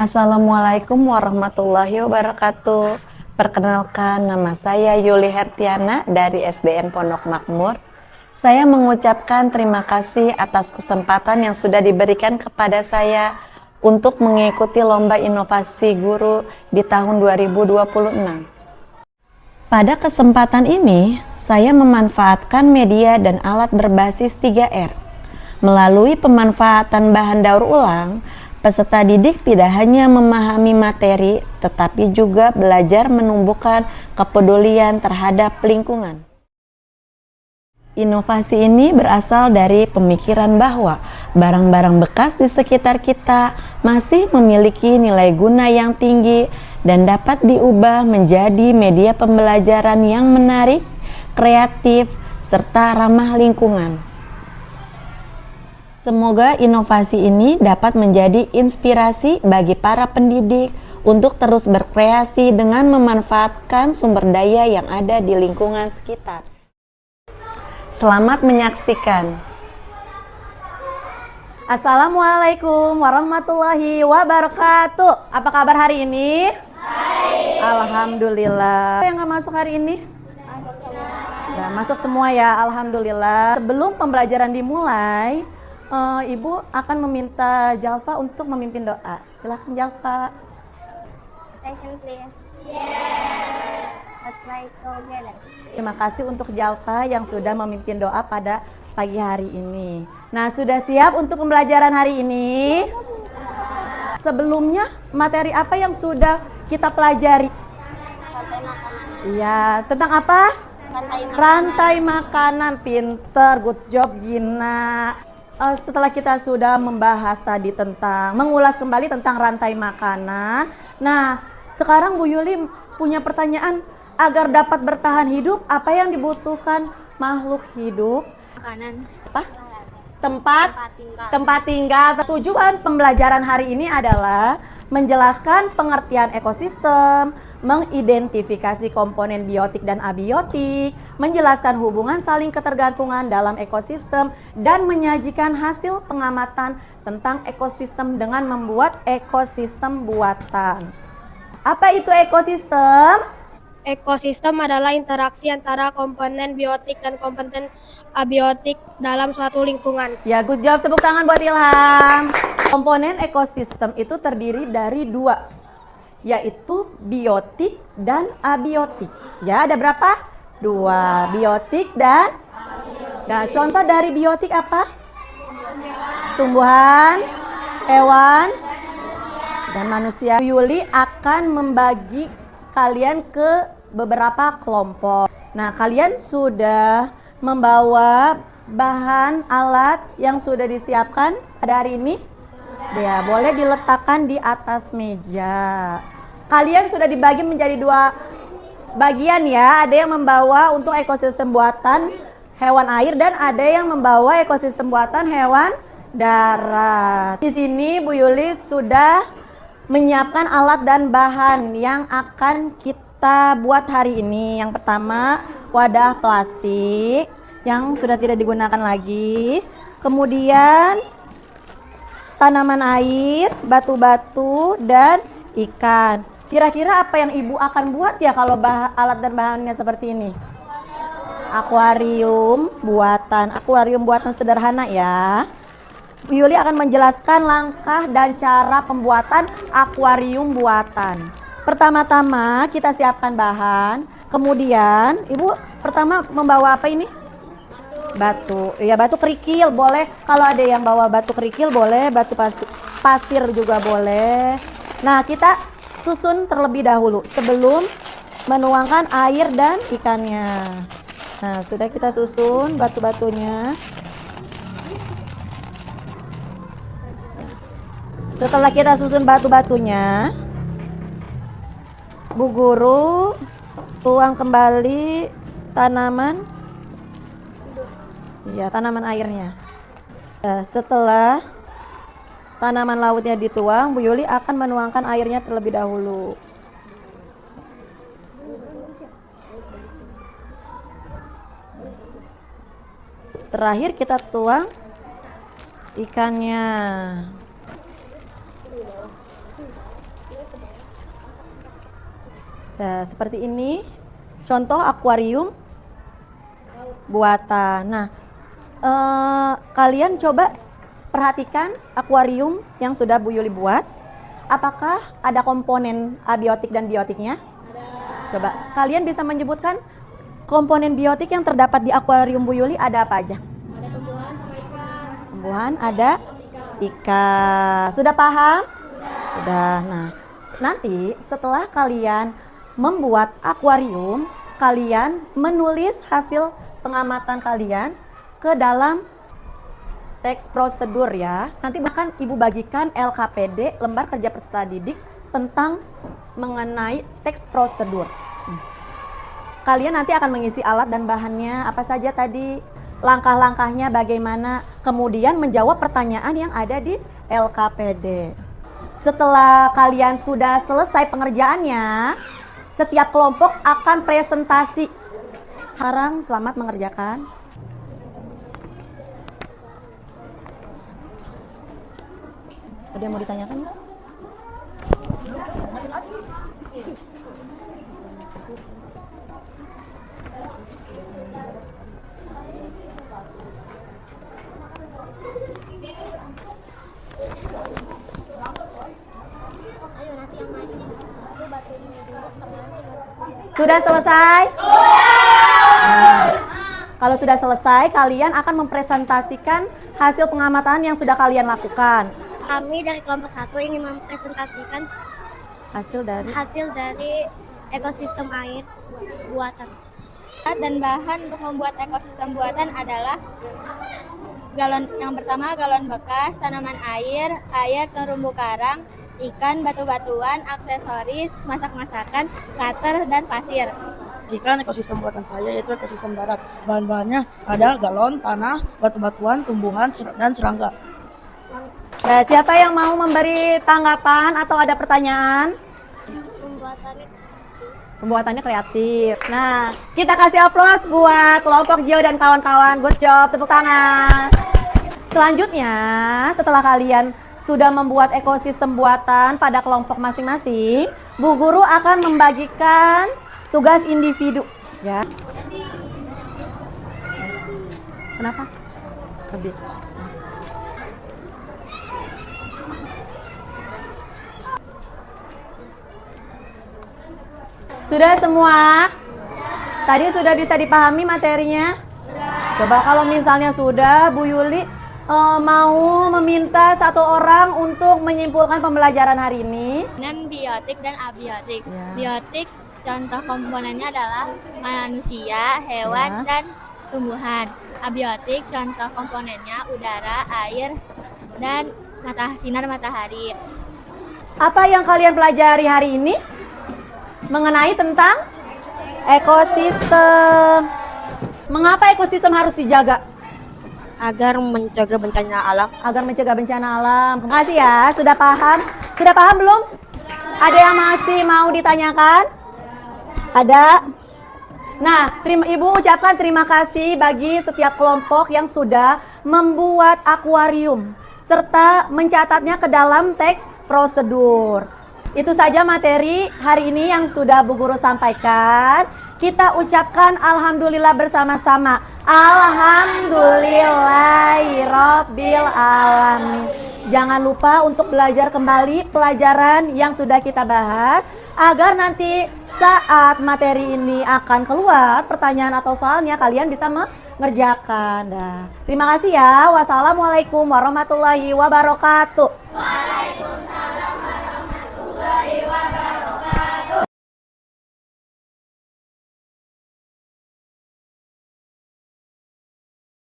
Assalamualaikum warahmatullahi wabarakatuh. Perkenalkan, nama saya Yuli Hertiana dari SDN Pondok Makmur. Saya mengucapkan terima kasih atas kesempatan yang sudah diberikan kepada saya untuk mengikuti Lomba Inovasi Guru di tahun 2026. Pada kesempatan ini, saya memanfaatkan media dan alat berbasis 3R. Melalui pemanfaatan bahan daur ulang, peserta didik tidak hanya memahami materi, tetapi juga belajar menumbuhkan kepedulian terhadap lingkungan. Inovasi ini berasal dari pemikiran bahwa barang-barang bekas di sekitar kita masih memiliki nilai guna yang tinggi dan dapat diubah menjadi media pembelajaran yang menarik, kreatif, serta ramah lingkungan. Semoga inovasi ini dapat menjadi inspirasi bagi para pendidik untuk terus berkreasi dengan memanfaatkan sumber daya yang ada di lingkungan sekitar. Selamat menyaksikan. Assalamualaikum warahmatullahi wabarakatuh. Apa kabar hari ini? Baik. Alhamdulillah. Yang nggak masuk hari ini? Nah, masuk semua ya, alhamdulillah. Sebelum pembelajaran dimulai, Ibu akan meminta Jalfa untuk memimpin doa. Silakan Jalfa. Attention please. Yes. Let's try together. Terima kasih untuk Jalfa yang sudah memimpin doa pada pagi hari ini. Nah, sudah siap untuk pembelajaran hari ini? Sebelumnya, materi apa yang sudah kita pelajari? Rantai makanan. Iya, tentang apa? Rantai makanan. Pinter, good job Gina. Setelah kita sudah membahas tadi tentang, mengulas kembali tentang rantai makanan. Nah, sekarang Bu Yuli punya pertanyaan. Agar dapat bertahan hidup, apa yang dibutuhkan makhluk hidup? Makanan. Apa? Tempat tinggal. Tujuan pembelajaran hari ini adalah menjelaskan pengertian ekosistem, mengidentifikasi komponen biotik dan abiotik, menjelaskan hubungan saling ketergantungan dalam ekosistem, dan menyajikan hasil pengamatan tentang ekosistem dengan membuat ekosistem buatan. Apa itu ekosistem? Ekosistem adalah interaksi antara komponen biotik dan komponen abiotik dalam suatu lingkungan. Ya, good job. Tepuk tangan buat Ilham. Komponen ekosistem itu terdiri dari dua, yaitu biotik dan abiotik. Ya, ada berapa? Dua, biotik dan abiotik. Nah, contoh dari biotik apa? Tumbuhan, hewan, dan manusia. Yuli akan membagi kalian ke beberapa kelompok. Nah, kalian sudah membawa bahan alat yang sudah disiapkan pada hari ini? Ya, boleh diletakkan di atas meja. Kalian sudah dibagi menjadi dua bagian ya. Ada yang membawa untuk ekosistem buatan hewan air dan ada yang membawa ekosistem buatan hewan darat. Di sini Bu Yuli sudah menyiapkan alat dan bahan yang akan kita buat hari ini. Yang pertama, wadah plastik yang sudah tidak digunakan lagi. Kemudian tanaman air, batu-batu, dan ikan. Kira-kira apa yang Ibu akan buat ya kalau alat dan bahannya seperti ini? Akuarium buatan sederhana ya. Bu Yuli akan menjelaskan langkah dan cara pembuatan akuarium buatan. Pertama-tama kita siapkan bahan. Kemudian Ibu pertama membawa apa ini? Batu. Ya, batu kerikil boleh. Kalau ada yang bawa batu kerikil boleh, batu pasir juga boleh. Nah, kita susun terlebih dahulu sebelum menuangkan air dan ikannya. Nah, sudah kita susun batu-batunya. Setelah kita susun batu-batunya, Bu Guru tuang kembali tanaman airnya. Setelah tanaman lautnya dituang, Bu Yuli akan menuangkan airnya terlebih dahulu. Terakhir kita tuang ikannya. Nah, seperti ini contoh akuarium buatan. Nah, kalian coba perhatikan akuarium yang sudah Bu Yuli buat. Apakah ada komponen abiotik dan biotiknya? Coba kalian bisa menyebutkan komponen biotik yang terdapat di akuarium Bu Yuli ada apa aja? Ada tumbuhan sama ikan. Tumbuhan ada ikan. Sudah paham? Sudah. Nah, nanti setelah kalian membuat akuarium, kalian menulis hasil pengamatan kalian ke dalam teks prosedur ya. Nanti bahkan Ibu bagikan LKPD, lembar kerja peserta didik, tentang mengenai teks prosedur. Nah, kalian nanti akan mengisi alat dan bahannya apa saja tadi, langkah-langkahnya bagaimana, kemudian menjawab pertanyaan yang ada di LKPD. Setelah kalian sudah selesai pengerjaannya, setiap kelompok akan presentasi. Harang, selamat mengerjakan. Ada yang mau ditanyakan nggak? Sudah selesai? Nah, kalau sudah selesai, kalian akan mempresentasikan hasil pengamatan yang sudah kalian lakukan. Kami dari kelompok 1 ingin mempresentasikan Hasil dari ekosistem air buatan. Dan bahan untuk membuat ekosistem buatan adalah yang pertama galon bekas, tanaman air terumbu karang, ikan, batu-batuan, aksesoris, masak-masakan, cutter, dan pasir. Jika ekosistem buatan saya yaitu ekosistem darat. Bahan-bahannya ada galon, tanah, batu-batuan, tumbuhan, dan serangga. Nah, siapa yang mau memberi tanggapan atau ada pertanyaan? Pembuatannya kreatif. Nah, kita kasih aplaus buat kelompok Gio dan kawan-kawan. Good job, tepuk tangan. Selanjutnya, setelah kalian sudah membuat ekosistem buatan pada kelompok masing-masing, Bu Guru akan membagikan tugas individu. Ya. Kenapa? Lebih. Sudah semua? Tadi sudah bisa dipahami materinya? Coba kalau misalnya sudah, Bu Yuli mau meminta satu orang untuk menyimpulkan pembelajaran hari ini. Dan biotik dan abiotik. Ya. Biotik contoh komponennya adalah manusia, hewan, Ya. dan tumbuhan. Abiotik contoh komponennya udara, air, dan sinar matahari. Apa yang kalian pelajari hari ini? Mengenai tentang ekosistem. Mengapa ekosistem harus dijaga? Agar mencegah bencana alam. Agar mencegah bencana alam. Terima kasih ya, sudah paham? Sudah paham belum? Ada yang masih mau ditanyakan? Ada? Nah, Ibu ucapkan terima kasih bagi setiap kelompok yang sudah membuat akuarium serta mencatatnya ke dalam teks prosedur. Itu saja materi hari ini yang sudah Bu Guru sampaikan. Kita ucapkan alhamdulillah bersama-sama. Alhamdulillahirabbil alamin. Jangan lupa untuk belajar kembali pelajaran yang sudah kita bahas agar nanti saat materi ini akan keluar pertanyaan atau soalnya kalian bisa mengerjakan. Terima kasih ya. Wassalamualaikum warahmatullahi wabarakatuh.